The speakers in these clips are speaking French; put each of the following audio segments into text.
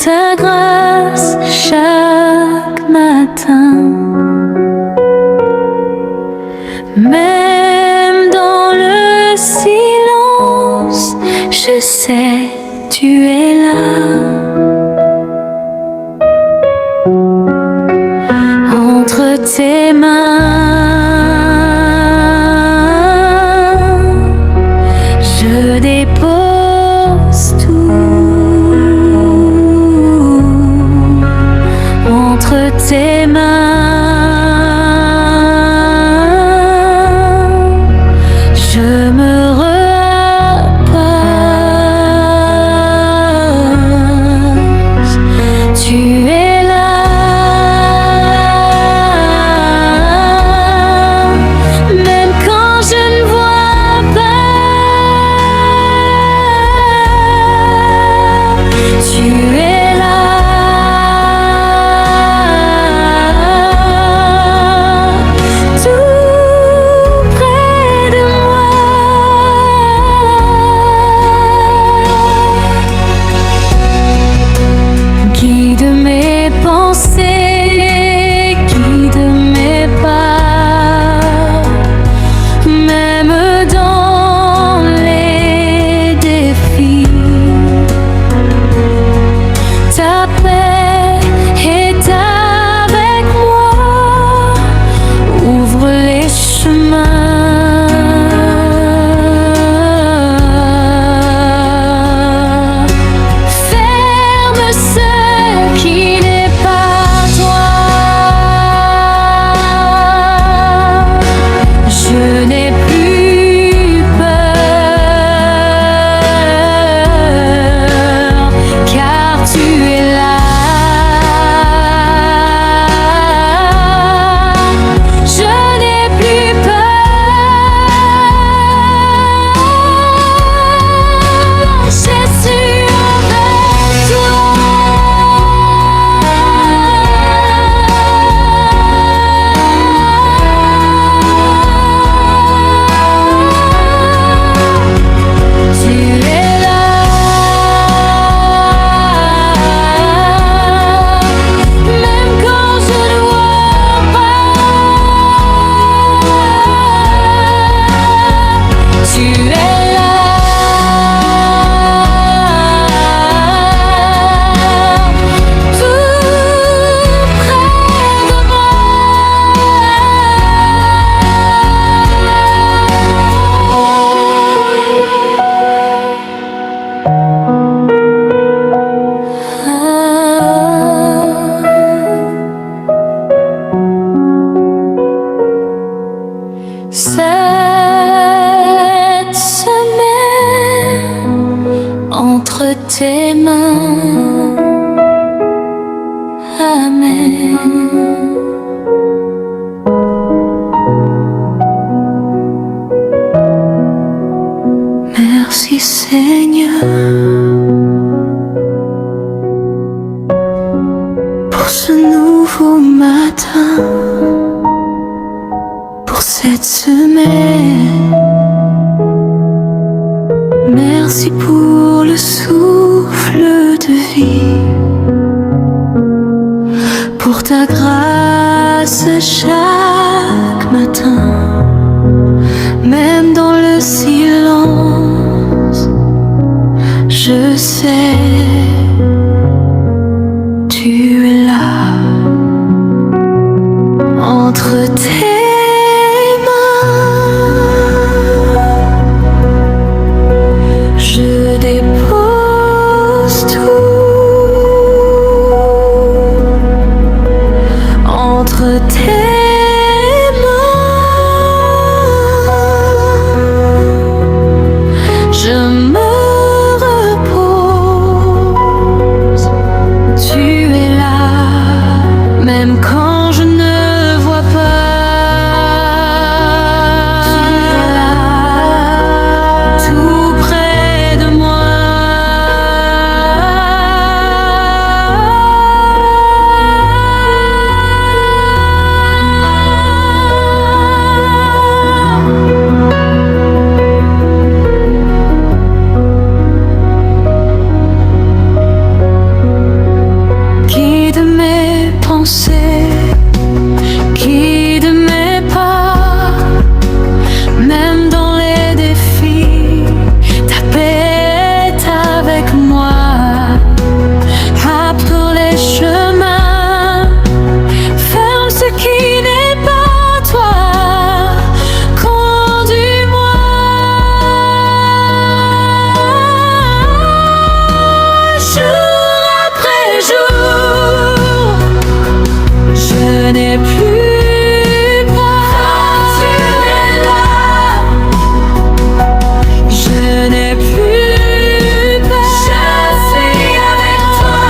ta grâce chaque matin. Même dans le silence, je sais, tu es là. Entre tes mains, je dépose tout. Entre tes mains, je me repose. Tu es là. Même quand je ne vois pas, tu es là. Tout près de moi. Guide mes pensées, guide mes pas. Même dans les défis, ta paix est avec moi. Ouvre les chemins. Ferme ce qui n'est pas toi. Je n'ai plus peur, car tu es là. Je n'ai plus peur, je suis avec toi. Tu es là. Même quand je ne vois pas, tu es là. Tout près de moi. Cette semaine entre tes mains. Amen. Merci Seigneur pour ce nouveau matin, pour cette semaine. Merci pour le souffle de vie, pour ta grâce chaque matin. Même dans le silence, je sais, tu es là. Entre tes mains, je dépose tout. Entre tes mains, n'ai plus peur. Tu es là. Je n'ai plus peur. Je suis avec toi.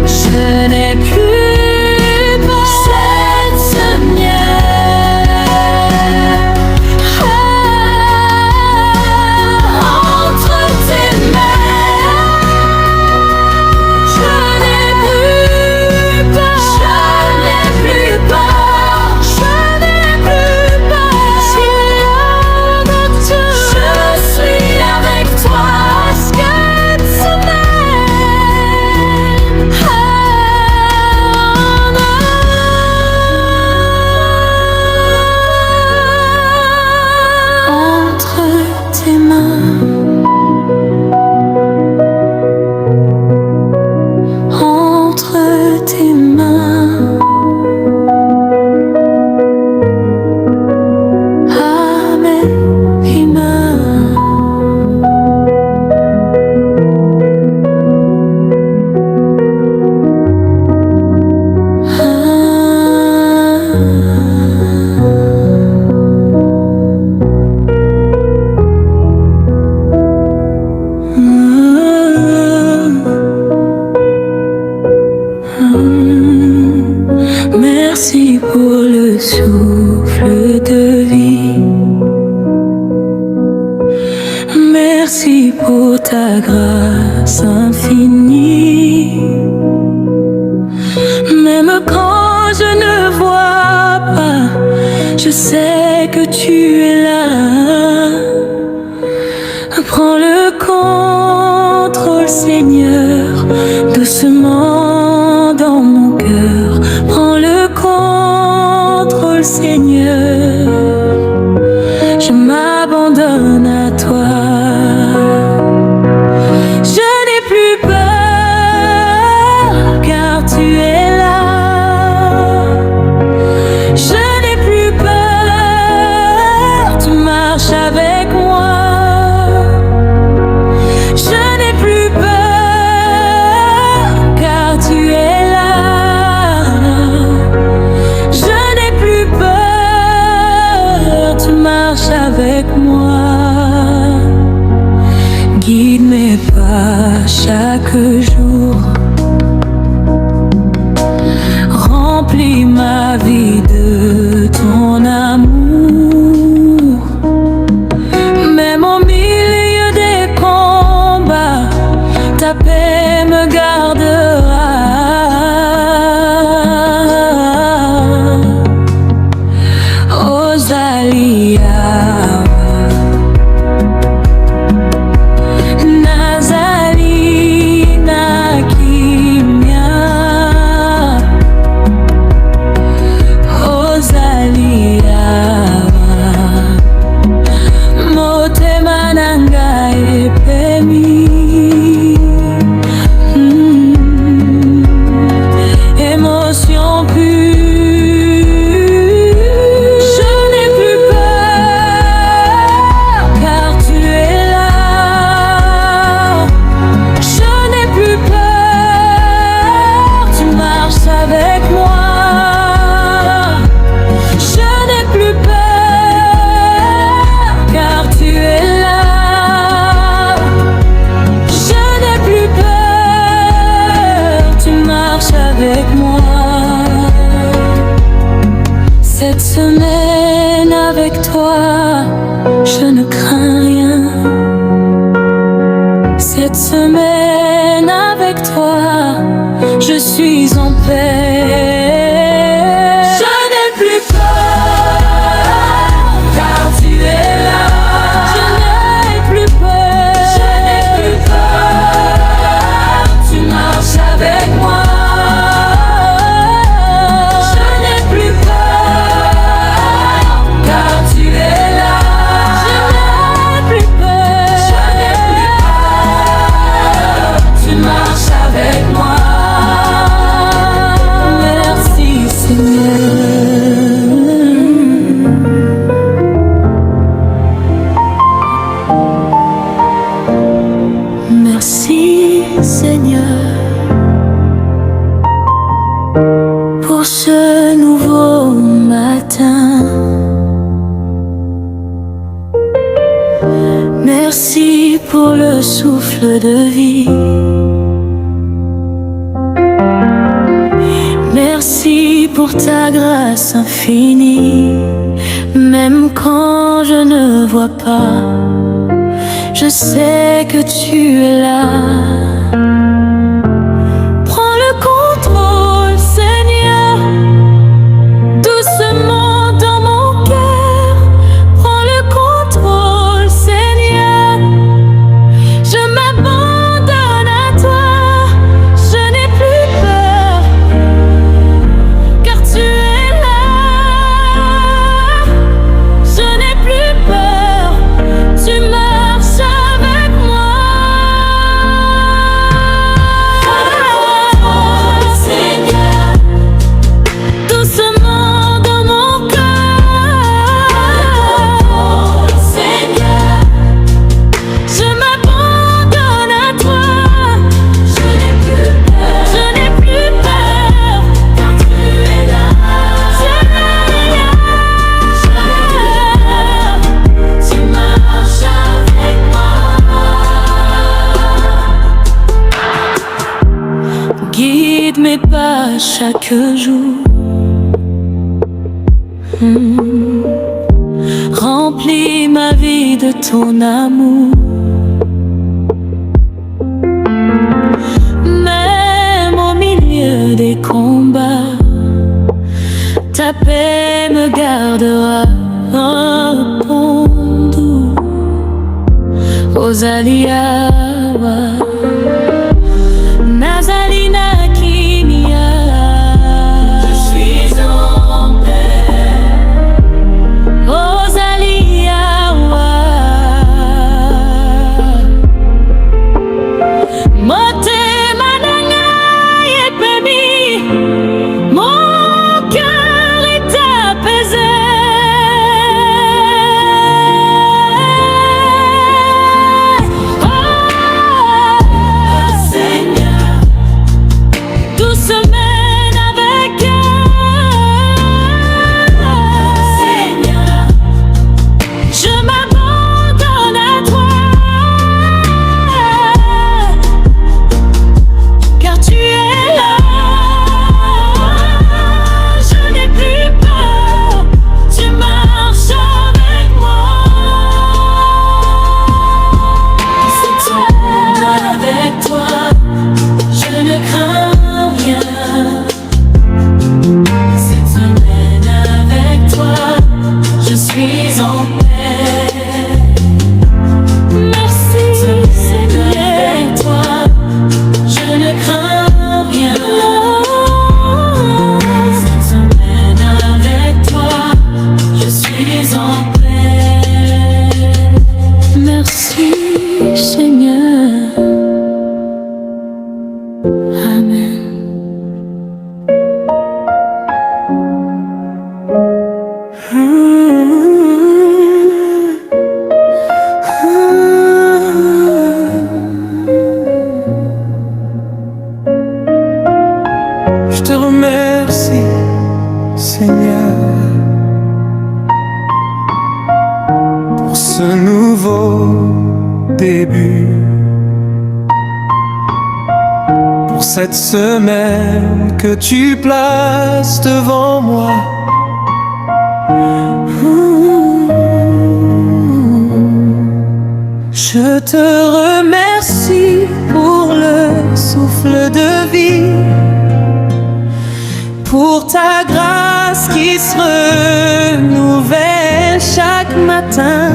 Je n'ai plus peur. Cette lumière entre tes mains. Je n'ai plus peur. Je n'ai plus peur. Je n'ai plus peur. Je suis avec toi. Cette semaine entre tes mains. Entre tes mains. Amen. Amen. Merci pour le souffle de vie. Merci pour ta grâce infinie. Même quand je ne vois pas, je sais que tu es là. Prends le contrôle, Seigneur, doucement dans mon cœur. Prends le contrôle, Seigneur. Je m'abandonne à toi. Je n'ai plus peur, car tu es là. Je n'ai plus peur, tu marches avec moi. Je n'ai plus peur, car tu es là. Je n'ai plus peur, tu marches avec moi. Guide mes pas chaque jour. Remplis ma vie de ton amour. Même au milieu des combats, ta paix me gardera. Osalia, Nazalina Kimia. Osalia, motema nanga epemi. Émotion pure. Je n'ai plus peur, car tu es là. Je n'ai plus peur, tu marches avec moi. Je n'ai plus peur, car tu es là. Je n'ai plus peur, tu marches avec moi. Cette semaine avec toi, je ne crains rien. Cette semaine avec toi, je suis en paix. Je n'ai plus peur, car tu es là. Je n'ai plus peur. Je n'ai plus peur, tu marches avec moi. Je n'ai plus peur, car tu es là. Je n'ai plus peur. Je n'ai plus peur, tu marches avec moi. Merci pour le souffle de vie. Merci pour ta grâce infinie. Même quand je ne vois pas, je sais que tu es là. Prends le contrôle, Seigneur, doucement dans mon cœur. Prends le contrôle, Seigneur, je m'abandonne à toi. Je n'ai plus peur, car tu es là. Je n'ai plus peur, tu marches avec moi. Seigneur, doucement dans mon cœur. Seigneur, je m'abandonne à toi. Je n'ai plus peur, car tu es là. Tu marches avec moi. Guide mes pas chaque jour. Remplis ma vie de ton amour. Même au milieu des combats, ta paix me gardera. Un pont doux aux Aliawa. Nazalina Kimia, je suis en paix. Aux Aliawa, Mote Mananga et Baby, mon cœur est apaisé. Oh, Seigneur, douce semaine avec elle. Seigneur, je m'abandonne à toi, car tu es là. Je n'ai plus peur, tu marches avec moi. Cette semaine avec toi, je ne crains rien. Cette semaine avec toi, je suis en paix. Merci, Seigneur. Avec toi, je ne crains rien. Cette semaine avec toi, je suis en paix. Merci, Seigneur. Amen. Je te remercie, Seigneur, pour ce nouveau début, pour cette semaine que tu places devant moi. Je te remercie pour le souffle de vie, pour ta grâce qui se renouvelle chaque matin.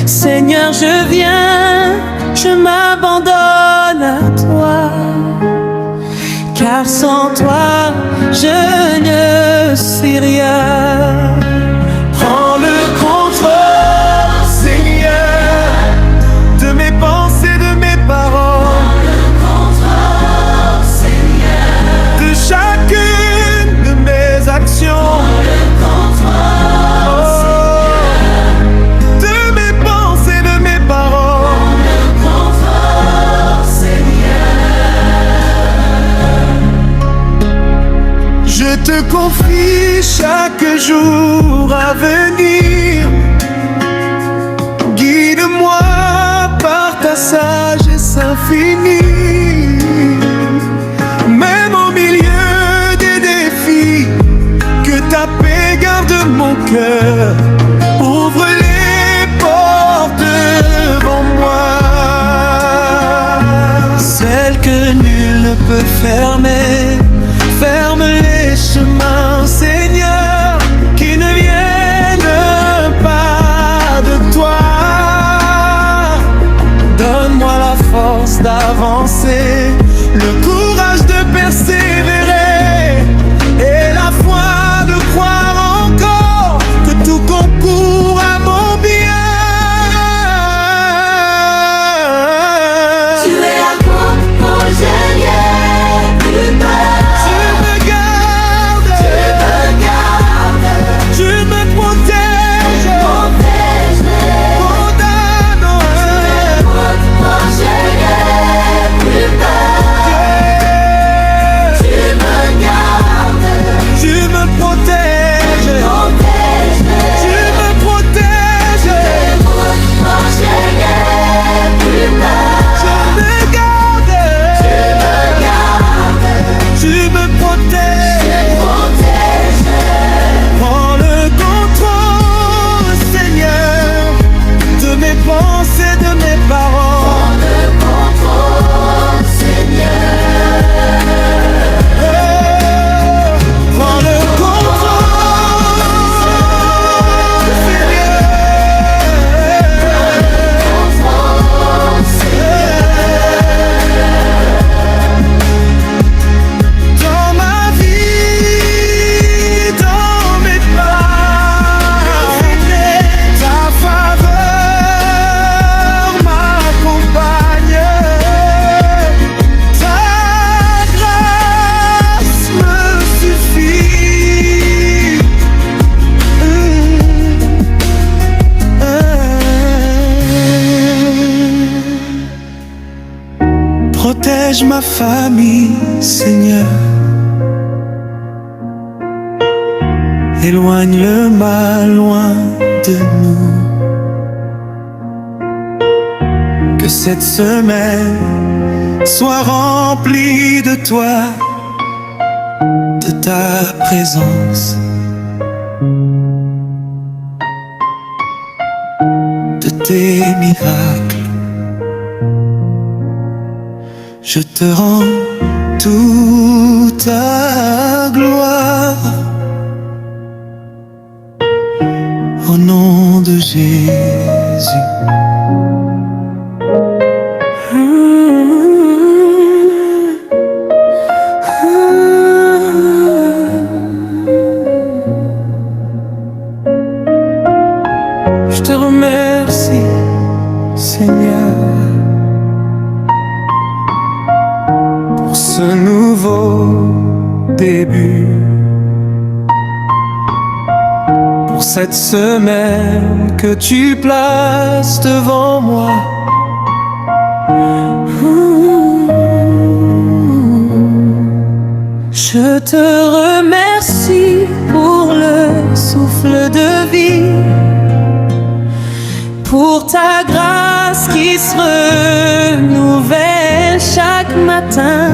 Seigneur, je viens, je m'abandonne à toi, car sans toi, je ne sais rien. Prends le contrôle, Seigneur, de mes pensées, de mes paroles, de chacune de mes actions, de mes pensées, de mes paroles. Je te confie chaque jour infinies. Même au milieu des défis, que ta paix garde mon cœur. Ouvre les portes devant moi, celles que nul ne peut fermer. Ferme les chemins, Seigneur, qui ne viennent pas de toi. Donne-moi la force d'avancer, le courage de persévérer et la foi de croire encore que tout concourt à mon bien. Tu es à moi quand je n'ai plus peur. Tu me gardes, tu me protèges, condamne. Quand je n'ai plus peur, tu me gardes, Tu me protèges, tu me protèges, quand je n'ai plus peur, je me garde, tu me protèges. Prends le contrôle, Seigneur, de mes pensées, de mes paroles. Prends le contrôle, Seigneur. Dans ma vie, dans mes pas, ta faveur m'accompagne. Ta grâce me suffit. Protège ma famille, Seigneur. Éloigne le mal loin de nous. Que cette semaine soit remplie de toi, de ta présence, de tes miracles. Je te rends toute ta gloire. Au nom de Jésus. Je te remercie, Seigneur, pour ce nouveau début, pour cette semaine que tu places devant moi. Je te remercie pour le souffle de vie, pour ta grâce qui se renouvelle chaque matin.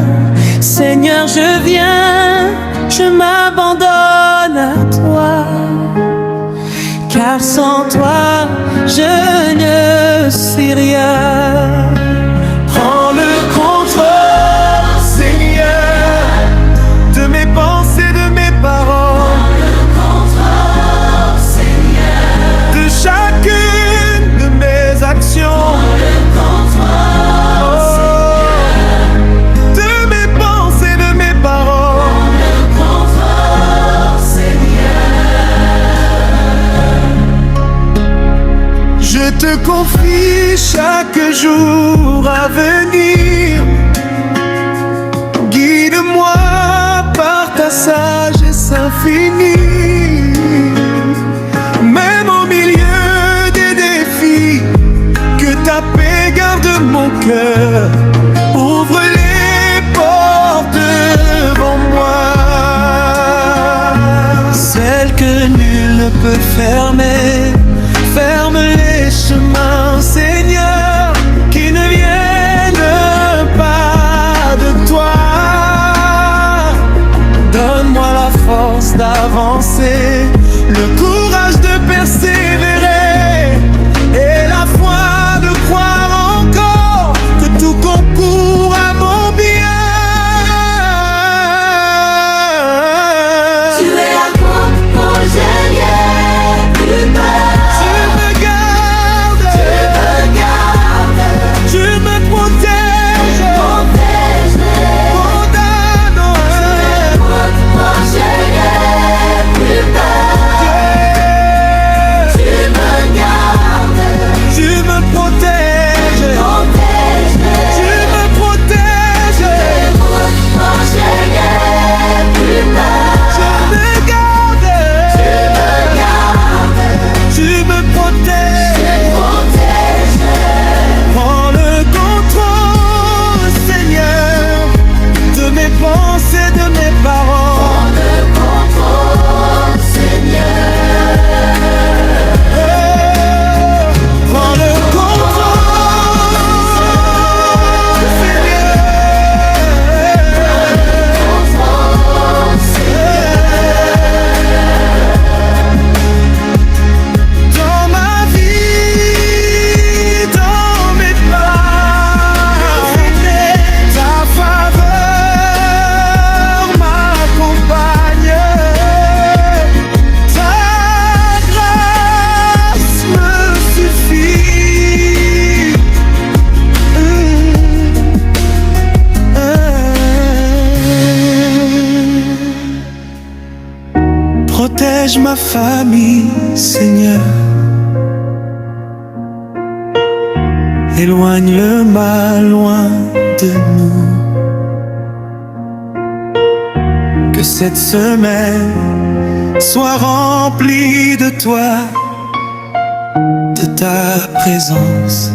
Seigneur, je viens, je m'abandonne à toi, car sans toi, je ne suis rien. Prends le contrôle, Seigneur, de mes pensées, de mes paroles, de chacune de mes actions, de mes pensées, de mes paroles. Je te confie chaque jour à venir. Guide-moi par ta sagesse infinie. Même au milieu des défis, que ta paix garde mon cœur. Ouvre les portes devant moi, celles que nul ne peut fermer. Ferme les chemins, Seigneur, qui ne viennent d'avancer, le courage de persévérer et la foi de croire encore que tout concourt à mon bien. Tu es la porte quand je n'ai plus peur. Tu me gardes, tu me protèges, condamne, quand je n'ai plus peur. Tu me gardes, tu me protèges, tu me protèges, quand je n'ai plus peur. tu me gardes, tu me protèges. Prends le contrôle, Seigneur, de mes pensées, de mes paroles. Prends le contrôle, dans ma vie, dans mes pas, ta faveur m'accompagne, ta grâce me suffit. Protège ma famille, Seigneur. Éloigne le mal loin de nous. Que cette semaine soit remplie de toi, de ta présence,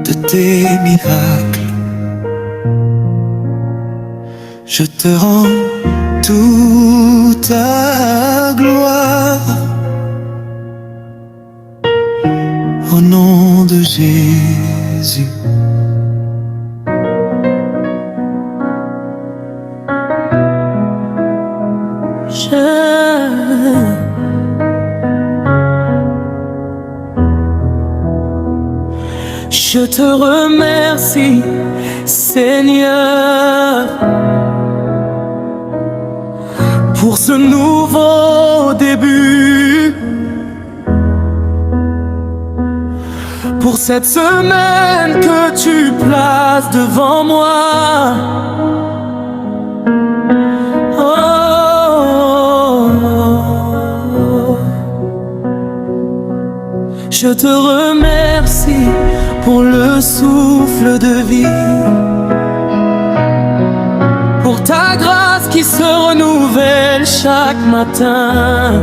de tes miracles. Je te rends toute ta gloire. Au nom de Jésus. Je te remercie, Seigneur, pour ce nouveau début, pour cette semaine que tu places devant moi. Je te remercie pour le souffle de vie, pour ta grâce qui se renouvelle chaque matin.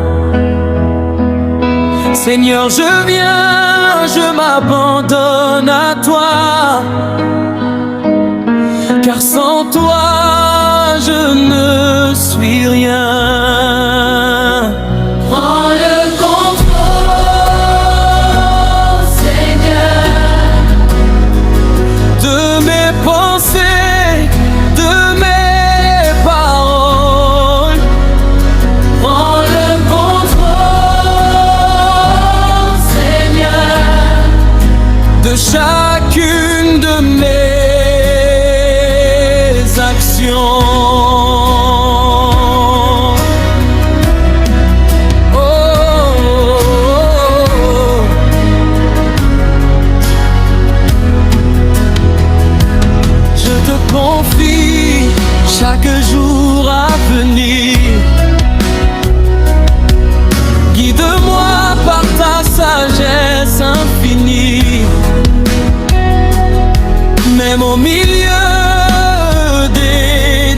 Seigneur, je viens, je m'abandonne à toi, car sans toi je ne suis rien. Prends le contrôle, Seigneur, de mes pensées, de mes paroles. Prends le contrôle, Seigneur, de chacune de mes actions. Chaque jour à venir, guide-moi par ta sagesse infinie, même au milieu des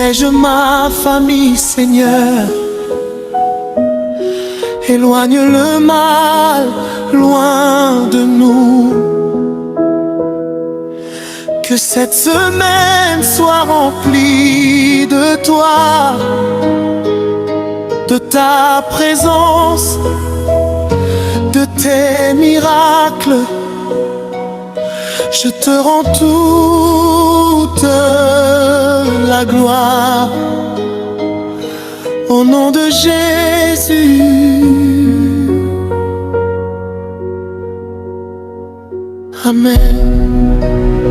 Protège ma famille, Seigneur. Éloigne le mal loin de nous. Que cette semaine soit remplie de toi, de ta présence, de tes miracles. Je te rends toute la gloire au nom de Jésus. Amen.